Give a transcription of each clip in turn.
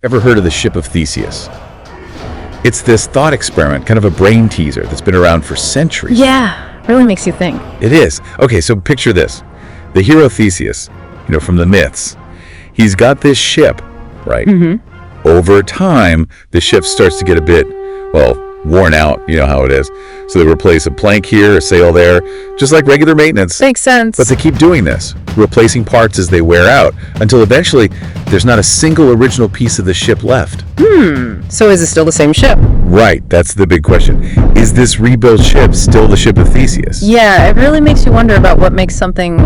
Ever heard of the ship of Theseus? It's this thought experiment, kind of a brain teaser that's been around for centuries. Yeah, really makes you think. It is. Okay, so picture this. The hero Theseus, from the myths, he's got this ship, right? Mm-hmm. Over time, the ship starts to get a bit, worn out, you know how it is. So they replace a plank here, a sail there, just like regular maintenance. Makes sense. But they keep doing this, replacing parts as they wear out, until eventually there's not a single original piece of the ship left. So is it still the same ship? Right, that's the big question. Is this rebuilt ship still the ship of Theseus? Yeah, it really makes you wonder about what makes something,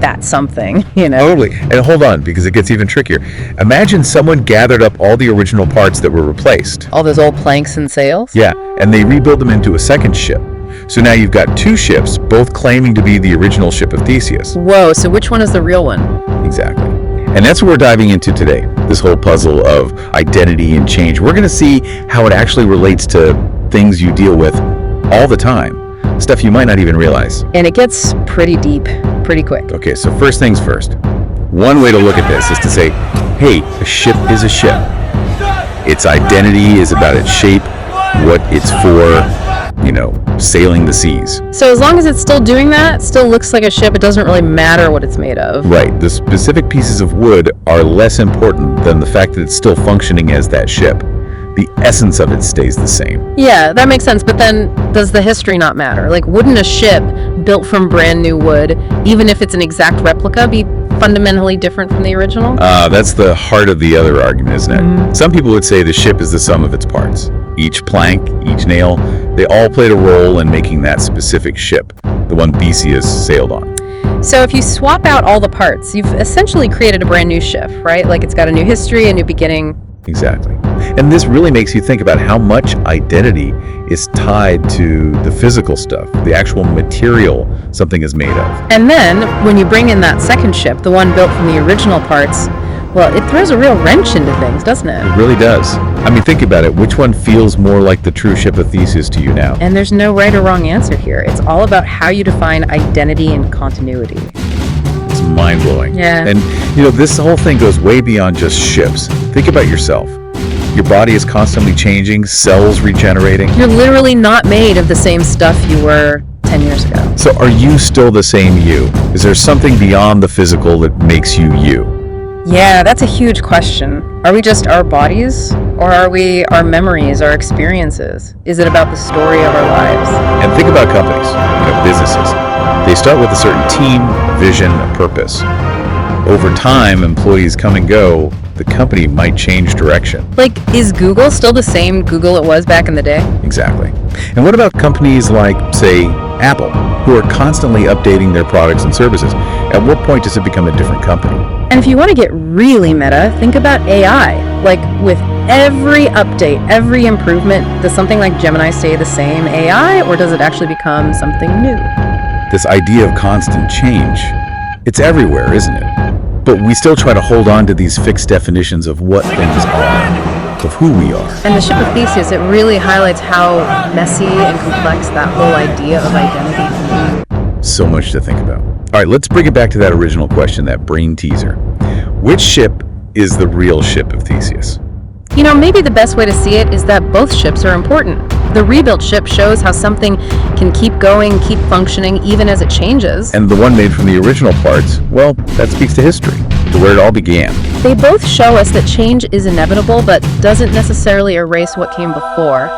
that something, Totally. And hold on, because it gets even trickier. Imagine someone gathered up all the original parts that were replaced. All those old planks and sails? Yeah, and they rebuild them into a second ship. So now you've got two ships, both claiming to be the original ship of Theseus. Whoa, so which one is the real one? Exactly. And that's what we're diving into today, this whole puzzle of identity and change. We're going to see how it actually relates to things you deal with all the time, stuff you might not even realize. And it gets pretty deep, pretty quick. Okay, so first things first. One way to look at this is to say, hey, a ship is a ship. Its identity is about its shape, what it's for, sailing the seas. So as long as it's still doing that, still looks like a ship, it doesn't really matter what it's made of. Right. The specific pieces of wood are less important than the fact that it's still functioning as that ship. The essence of it stays the same. Yeah, that makes sense. But then does the history not matter? Like, wouldn't a ship built from brand new wood, even if it's an exact replica, be fundamentally different from the original? That's the heart of the other argument, isn't it? Mm-hmm. Some people would say the ship is the sum of its parts. Each plank, each nail, they all played a role in making that specific ship, the one Theseus sailed on. So if you swap out all the parts, you've essentially created a brand new ship, right? Like, it's got a new history, a new beginning. Exactly. And this really makes you think about how much identity is tied to the physical stuff, the actual material something is made of. And then, when you bring in that second ship, the one built from the original parts, it throws a real wrench into things, doesn't it? It really does. I mean, think about it. Which one feels more like the true ship of Theseus to you now? And there's no right or wrong answer here. It's all about how you define identity and continuity. It's mind-blowing. Yeah. And, this whole thing goes way beyond just ships. Think about yourself. Your body is constantly changing, cells regenerating. You're literally not made of the same stuff you were 10 years ago. So are you still the same you? Is there something beyond the physical that makes you you? Yeah, that's a huge question. Are we just our bodies? Or are we our memories, our experiences? Is it about the story of our lives? And think about companies, businesses. They start with a certain team, vision, a purpose. Over time, employees come and go, the company might change direction. Like, is Google still the same Google it was back in the day? Exactly. And what about companies like, say, Apple, who are constantly updating their products and services? At what point does it become a different company? And if you want to get really meta, think about AI. Like, with every update, every improvement, does something like Gemini stay the same AI, or does it actually become something new? This idea of constant change, it's everywhere, isn't it? But we still try to hold on to these fixed definitions of what things are, of who we are. And the ship of Theseus, it really highlights how messy and complex that whole idea of identity can be. So much to think about. All right, let's bring it back to that original question, that brain teaser. Which ship is the real ship of Theseus? Maybe the best way to see it is that both ships are important. The rebuilt ship shows how something can keep going, keep functioning, even as it changes. And the one made from the original parts, that speaks to history, to where it all began. They both show us that change is inevitable, but doesn't necessarily erase what came before.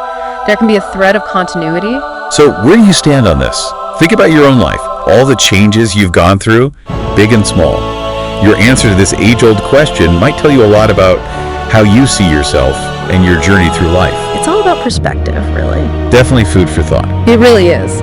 There can be a thread of continuity. So where do you stand on this? Think about your own life, all the changes you've gone through, big and small. Your answer to this age-old question might tell you a lot about how you see yourself and your journey through life. It's all about perspective, really. Definitely food for thought. It really is.